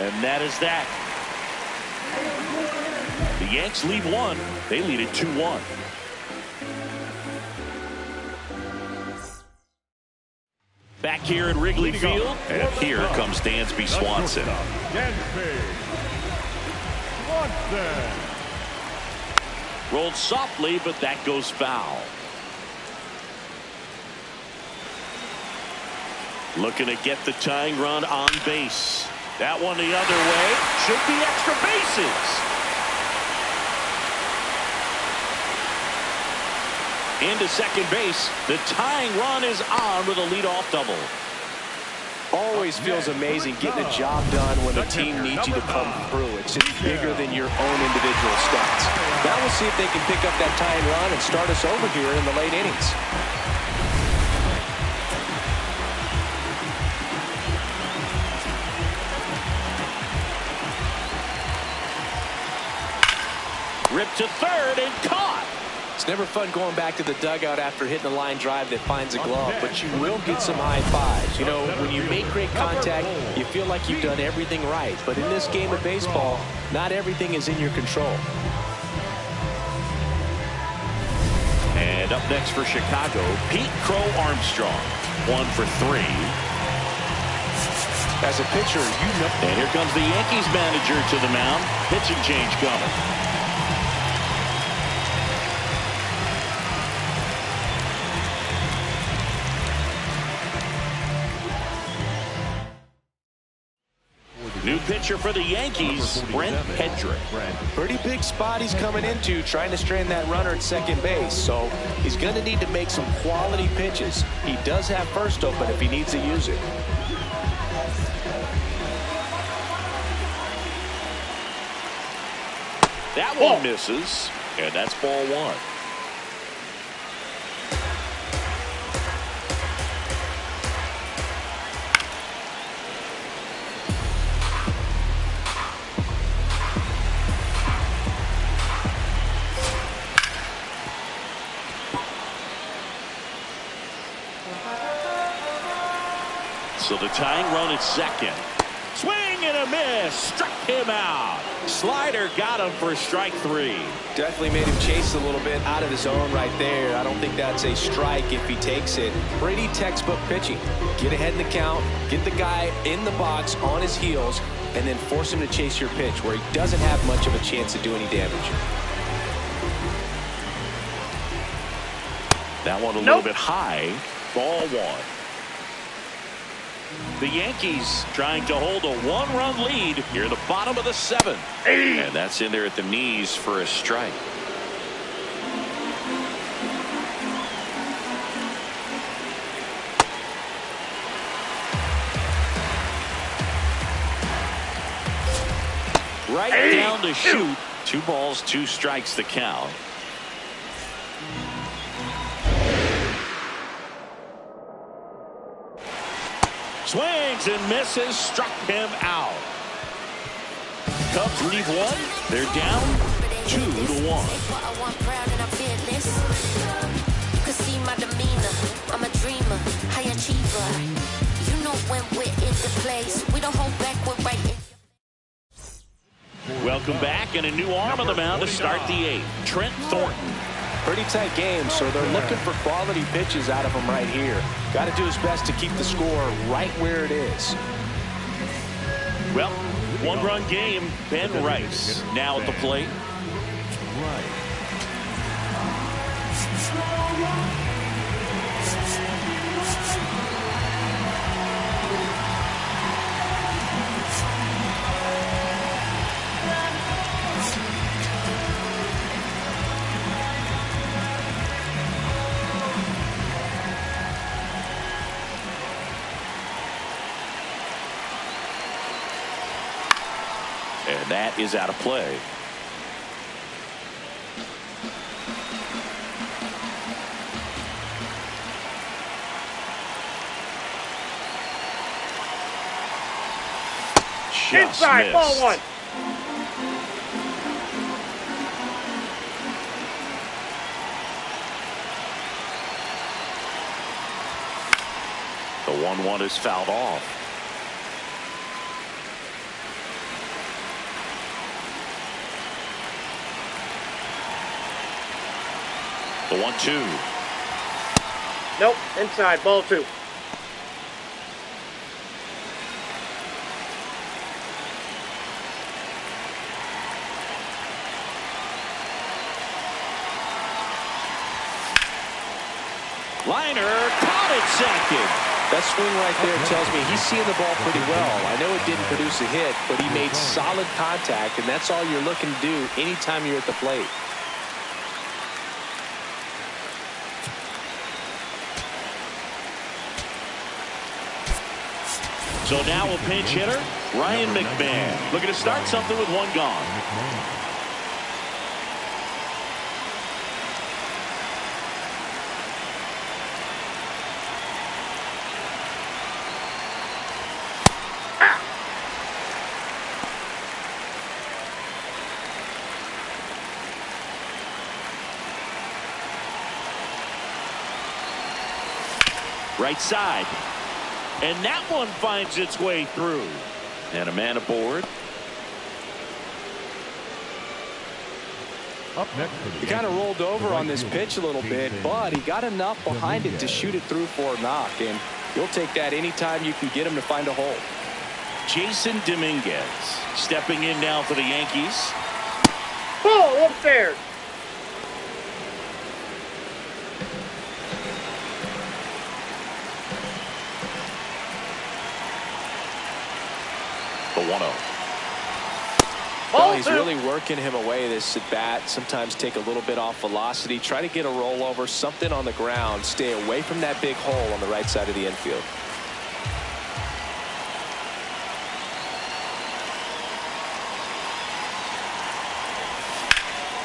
And that is that. The Yanks lead one. They lead it 2-1. Back here at Wrigley Field, and here comes Dansby Swanson. Rolled softly, but that goes foul. Looking to get the tying run on base. That one the other way. Should be extra bases. Into second base. The tying run is on with a leadoff double. Always feels amazing getting a job done when the team needs you to come through. It's just bigger than your own individual stats. Now we'll see if they can pick up that tying run and start us over here in the late innings. Ripped to third and caught. It's never fun going back to the dugout after hitting a line drive that finds a glove, but you will get some high fives. You know, when you make great contact, you feel like you've done everything right. But in this game of baseball, not everything is in your control. And up next for Chicago, Pete Crow Armstrong. 1 for 3. As a pitcher, you know. And here comes the Yankees manager to the mound. Pitching change coming. New pitcher for the Yankees, Brent Hedrick. Pretty big spot he's coming into, trying to strand that runner at second base. So he's going to need to make some quality pitches. He does have first open if he needs to use it. That one misses, and that's ball 1. So the tying run at second. Swing and a miss. Struck him out. Slider got him for strike 3. Definitely made him chase a little bit out of his zone right there. I don't think that's a strike if he takes it. Pretty textbook pitching. Get ahead in the count, get the guy in the box on his heels, and then force him to chase your pitch where he doesn't have much of a chance to do any damage. That one a little bit high. Ball 1. The Yankees trying to hold a 1-run lead here at the bottom of the 7th. And that's in there at the knees for a strike. Right down to shoot. 2 balls, 2 strikes the count. Swings and misses, struck him out. Cubs lead one. They're down 2-1. I'm a dreamer, high achiever. You know when we're in the place, we don't hold back, we're right in. Welcome back, and a new arm on the mound to start the 8th. Trent Thornton. Pretty tight game, so they're looking for quality pitches out of him right here. Got to do his best to keep the score right where it is. Well, one-run game. Ben Rice now at the plate. And that is out of play. Just inside, missed. ball one. The 1-1 is fouled off. The 1-2. Nope, inside, ball two. Liner caught it second. That swing right there tells me he's seeing the ball pretty well. I know it didn't produce a hit, but he made solid contact, and that's all you're looking to do anytime you're at the plate. So now a pinch hitter, Ryan McMahon, looking to start something with one gone. Right side. And that one finds its way through. And a man aboard. Up next for the He kind of Yankees, rolled over the on this right pitch a little bit, but he got enough behind it to shoot it through for a knock. And you'll take that anytime you can get him to find a hole. Jason Dominguez stepping in now for the Yankees. Ball upstairs. The 1-0. Well, he's really working him away this at bat. Sometimes take a little bit off velocity. Try to get a rollover, something on the ground. Stay away from that big hole on the right side of the infield.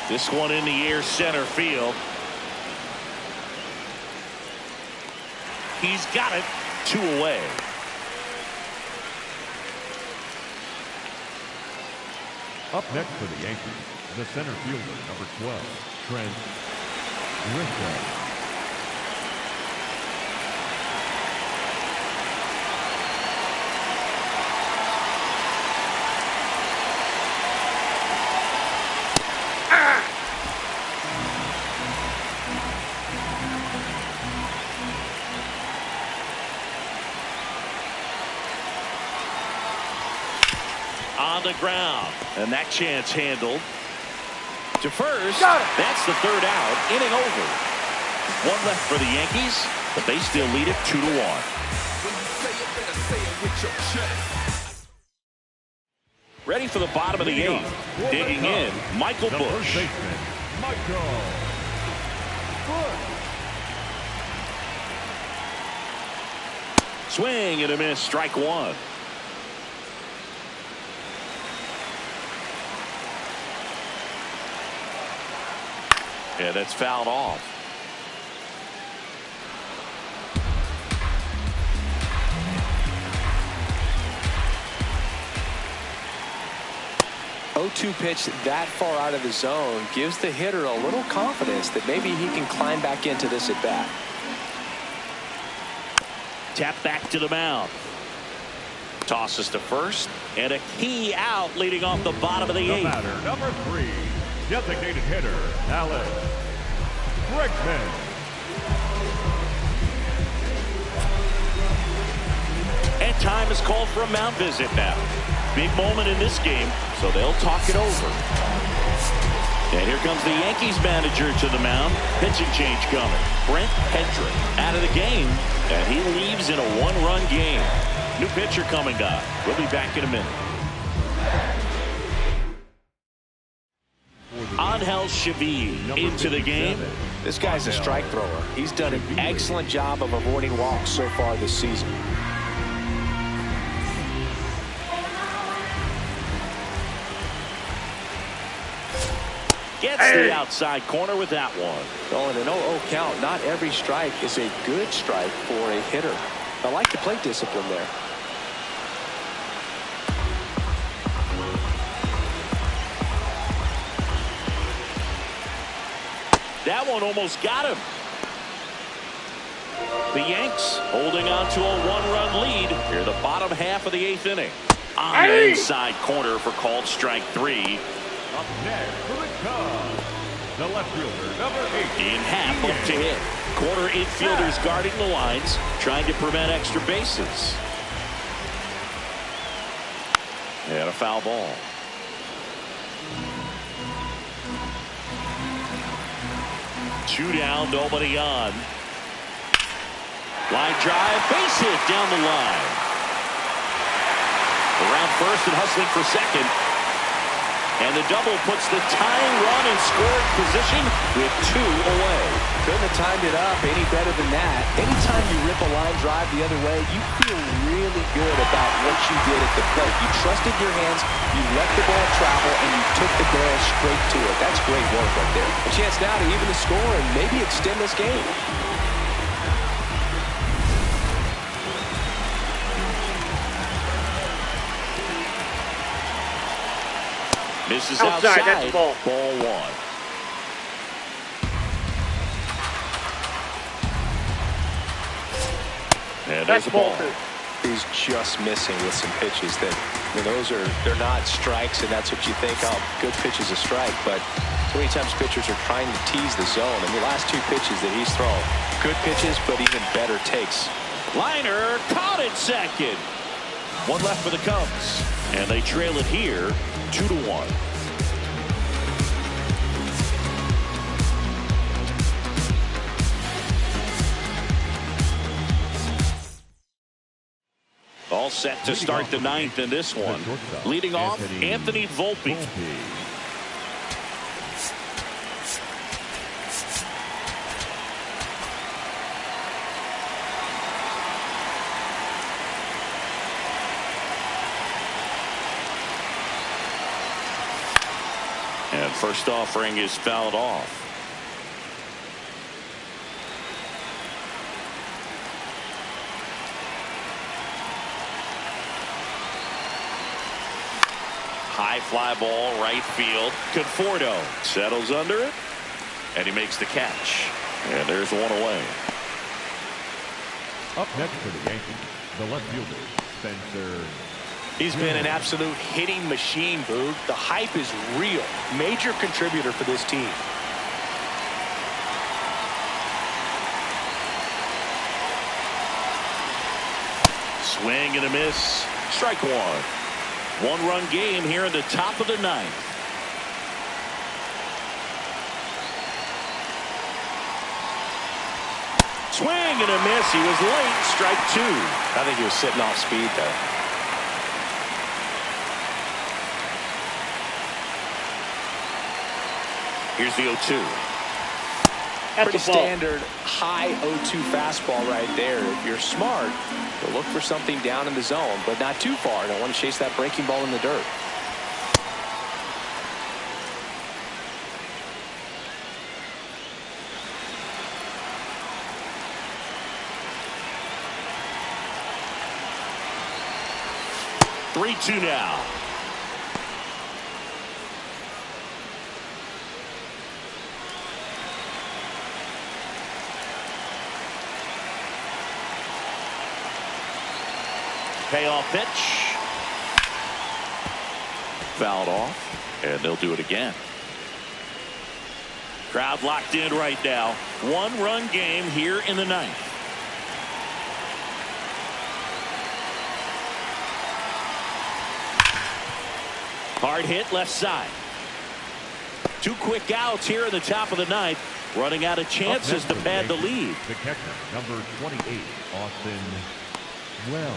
This one in the air, center field. He's got it. 2 away. Up next for the Yankees, the center fielder, number 12, Trent Richard. On the ground, and that chance handled to first. Got it. That's the 3rd out. Inning over. 1 left for the Yankees, but they still lead it 2-1. Ready for the bottom of the 8th. Digging in, Michael Busch. Michael Busch. Swing and a miss, strike 1. Yeah, that's fouled off. 0-2 pitch that far out of the zone gives the hitter a little confidence that maybe he can climb back into this at bat. Tap back to the mound. Tosses to first, and a key out leading off the bottom of the eighth. Batter, number 3, designated hitter, Alex Bregman. And time is called for a mound visit now. Big moment in this game, so they'll talk it over. And here comes the Yankees manager to the mound. Pitching change coming. Brent Hendrick out of the game, and he leaves in a 1-run game. New pitcher coming up. We'll be back in a minute. Angel Chavez into the game. This guy's a strike thrower. He's done an excellent job of avoiding walks so far this season. Gets the outside corner with that one. Well, in an 0-0 count, not every strike is a good strike for a hitter. I like the plate discipline there. That one almost got him. The Yanks holding on to a 1-run lead here, the bottom half of the 8th inning. On the inside corner for called strike 3. Up next for the Cubs, the left fielder, number 8. In half up to hit. Corner infielders guarding the lines, trying to prevent extra bases. And a foul ball. Two down, nobody on. Line drive, base hit down the line. Around first and hustling for second. And the double puts the tying run in scoring position with 2 away. Couldn't have timed it up any better than that. Anytime you rip a line drive the other way, you feel really good about what you did at the plate. You trusted your hands, you let the ball travel, and you took the barrel straight to it. That's great work right there. A chance now to even the score and maybe extend this game. Misses outside. That's the ball. Ball 1. And there's a ball. He's just missing with some pitches that, I mean, they're not strikes, and that's what you think, oh, good pitch is a strike, but so many times pitchers are trying to tease the zone, and the last 2 pitches that he's thrown, good pitches, but even better takes. Liner caught it second. 1 left for the Cubs, and they trail it here 2-1. All set to start the 9th in this one. Leading off, Anthony Volpe. And first offering is fouled off. High fly ball, right field. Conforto settles under it, and he makes the catch. And there's 1 away. Up next for the Yankees, the left fielder, Spencer. He's been an absolute hitting machine, Boog. The hype is real. Major contributor for this team. Swing and a miss. Strike 1. 1-run game here in the top of the 9th. Swing and a miss. He was late. Strike 2. I think he was sitting off speed there. Here's the 0-2. Pretty standard high 0-2 fastball right there. If you're smart, you'll look for something down in the zone, but not too far. Don't want to chase that breaking ball in the dirt. Payoff pitch. Fouled off, and they'll do it again. Crowd locked in right now. One-run game here in the ninth. Hard hit left side. 2 quick outs here in the top of the ninth. Running out of chances to pad the lead. The catcher, number 28, Austin Wells.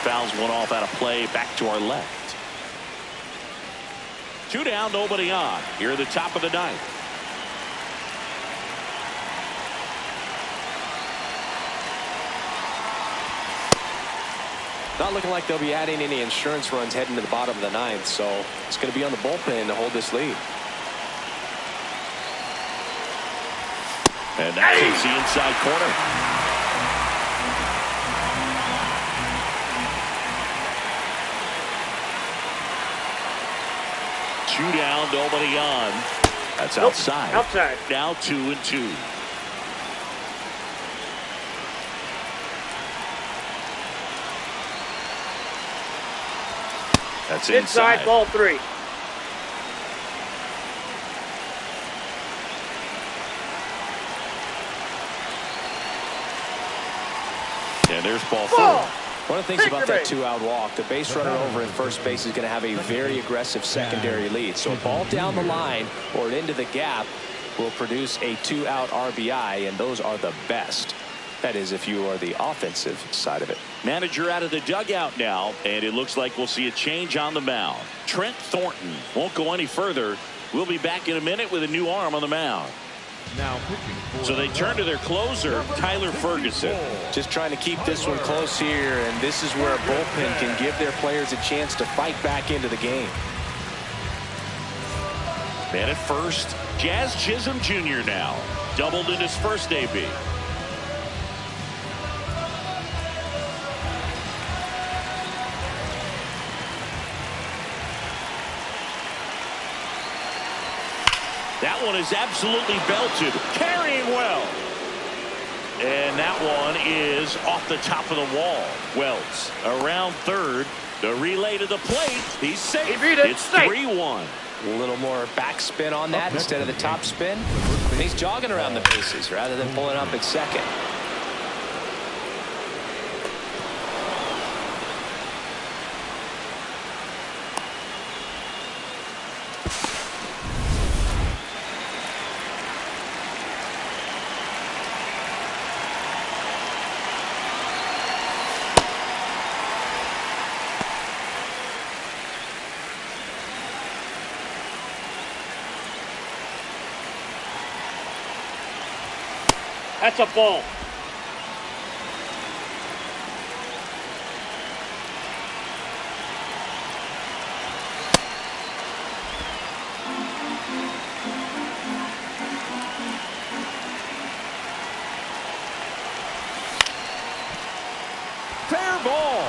Fouls one off out of play. Back to our left. 2 down, nobody on. Here at the top of the ninth. Not looking like they'll be adding any insurance runs heading to the bottom of the ninth, so it's going to be on the bullpen to hold this lead. And that takes the inside corner. Two down, nobody on. That's outside. Outside. Now 2-2. That's inside. Ball 3. And there's ball 4. One of the things about that 2-out walk, the base runner over at first base is going to have a very aggressive secondary lead. So a ball down the line or into the gap will produce a 2-out RBI, and those are the best. That is, if you are the offensive side of it. Manager out of the dugout now, and it looks like we'll see a change on the mound. Trent Thornton won't go any further. We'll be back in a minute with a new arm on the mound. Now pitching for so they turn to their closer, Tyler Ferguson. Just trying to keep this one close here, and this is where a bullpen can give their players a chance to fight back into the game. Man at first, Jazz Chisholm Jr. now. Doubled in his first AB. That one is absolutely belted. Carrying well. And that one is off the top of the wall. Wells around third. The relay to the plate. He's safe. He beat it. It's 3-1. A little more backspin on that instead of the top spin. And he's jogging around the bases rather than pulling up at second. That's a ball. Fair ball.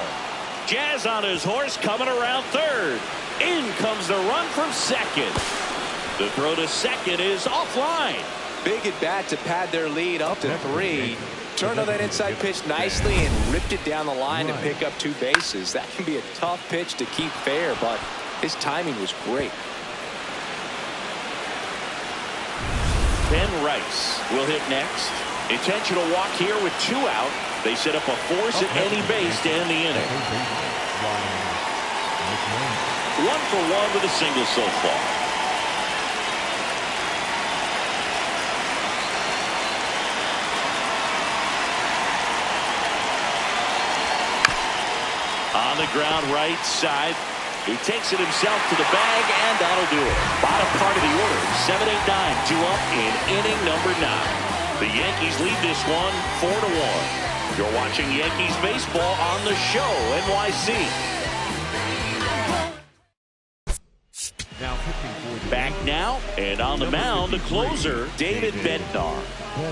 Jazz on his horse coming around third. In comes the run from second. The throw to second is offline. Big at bat to pad their lead up to 3. Turned on that inside pitch nicely and ripped it down the line to pick up 2 bases. That can be a tough pitch to keep fair, but his timing was great. Ben Rice will hit next. Intentional walk here with 2 out. They set up a force at any base to end the inning. 1 for 1 with a single so far. On the ground right side. He takes it himself to the bag, and that'll do it. Bottom part of the order. 7-8-9, 2 up in inning number 9. The Yankees lead this one 4-1. You're watching Yankees baseball on the Show NYC. now pitching for the Back now And on the mound, the closer, David Bednar.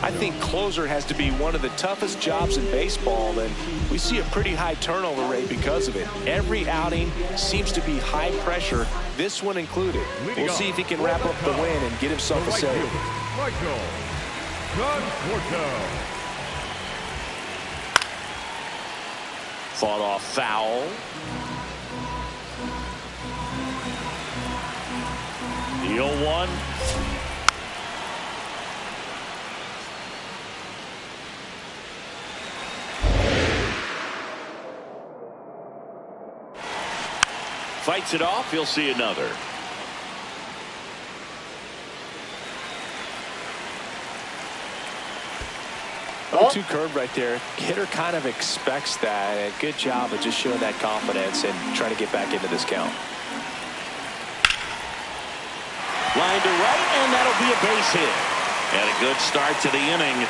I think closer has to be one of the toughest jobs in baseball, and we see a pretty high turnover rate because of it. Every outing seems to be high pressure, this one included. We'll see if he can wrap up the win and get himself a save. Fought off foul. The 0-1. Fights it off. He'll see another. Oh, 2 curve right there. Hitter kind of expects that. And good job of just showing that confidence and trying to get back into this count. Line to right, and that'll be a base hit. And a good start to the inning.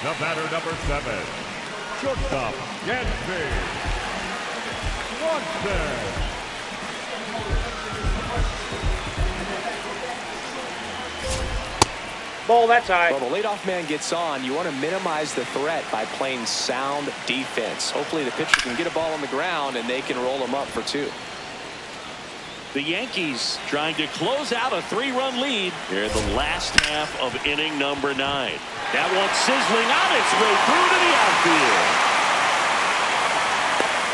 The batter, number 7, shortstop, Yankees. Ball, that's high. Well, the leadoff man gets on. You want to minimize the threat by playing sound defense. Hopefully the pitcher can get a ball on the ground and they can roll him up for 2. The Yankees trying to close out a 3-run lead here in the last half of inning number 9. That one sizzling on its way through to the outfield.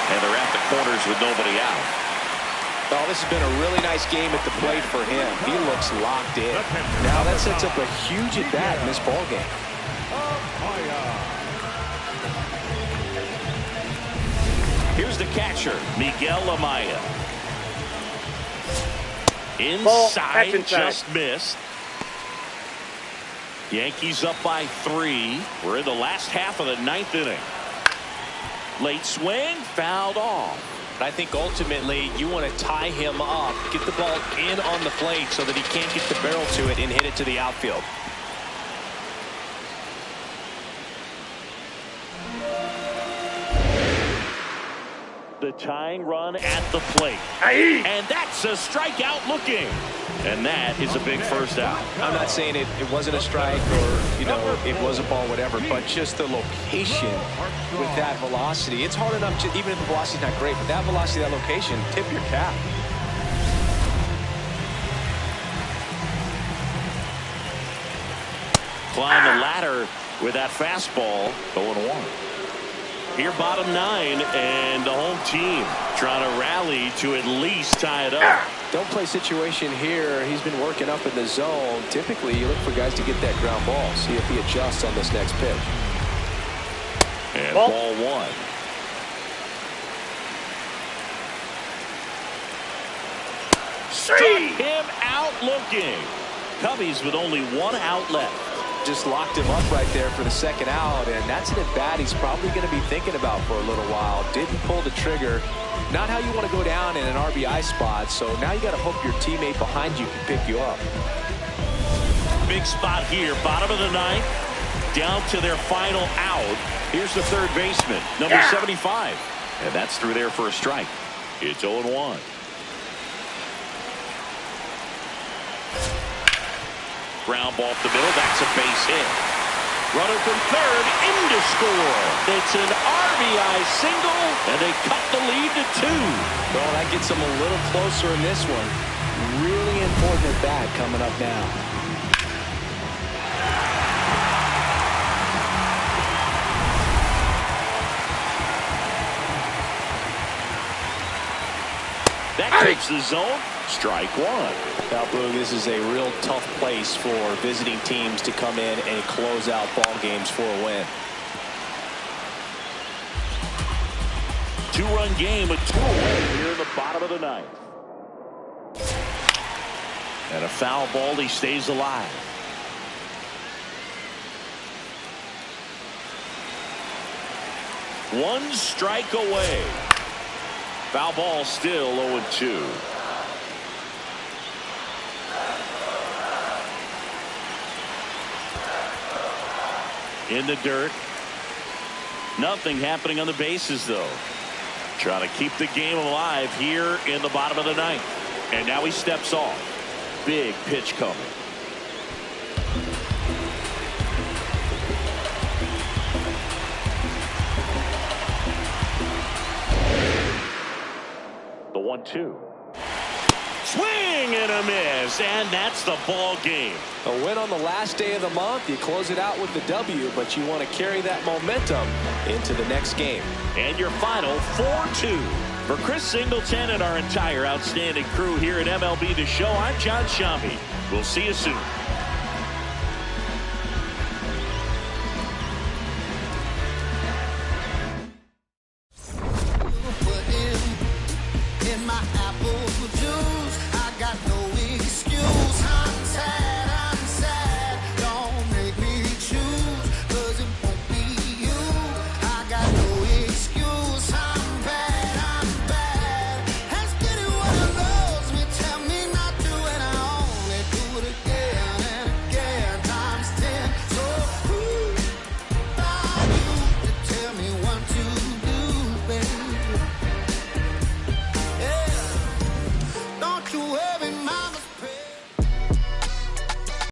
And they're at the corners with nobody out. Oh, this has been a really nice game at the plate for him. He looks locked in. Now that sets up a huge at-bat in this ballgame. Here's the catcher, Miguel Amaya. Inside, just missed. Yankees up by 3. We're in the last half of the 9th inning. Late swing, fouled off. I think ultimately you want to tie him up, get the ball in on the plate so that he can't get the barrel to it and hit it to the outfield. The tying run at the plate. And that's a strikeout looking. And that is a big first out. I'm not saying it wasn't a strike or, you know, it was a ball, whatever, but just the location with that velocity. It's hard enough to, even if the velocity's not great, but that velocity, that location, tip your cap. Climb the ladder with that fastball. 0-1. Here, bottom 9, and the home team trying to rally to at least tie it up. Don't play situation here. He's been working up in the zone. Typically, you look for guys to get that ground ball. See if he adjusts on this next pitch. And ball 1. Struck him out looking. Cubbies with only 1 out left. Just locked him up right there for the second out, and that's an at-bat he's probably going to be thinking about for a little while. Didn't pull the trigger. Not how you want to go down in an RBI spot, so now you got to hope your teammate behind you can pick you up. Big spot here, bottom of the 9th, down to their final out. Here's the third baseman, number 75, and that's through there for a strike. It's 0-1. Ground ball up the middle. That's a base hit. Runner from third in to score. It's an RBI single, and they cut the lead to 2. Well, that gets them a little closer in this one. Really important at bat coming up now. That takes the zone. Strike 1. Now, Boog, this is a real tough place for visiting teams to come in and close out ball games for a win. 2-run game with 2 away here in the bottom of the 9th. And a foul ball. He stays alive. One strike away. Foul ball, still 0-2. In the dirt. Nothing happening on the bases, though. Trying to keep the game alive here in the bottom of the 9th. And now he steps off. Big pitch coming. The 1-2. Swing and a miss, and that's the ball game. A win on the last day of the month. You close it out with the W, but you want to carry that momentum into the next game. And your final 4-2. For Chris Singleton and our entire outstanding crew here at MLB The Show, I'm John Shambi. We'll see you soon.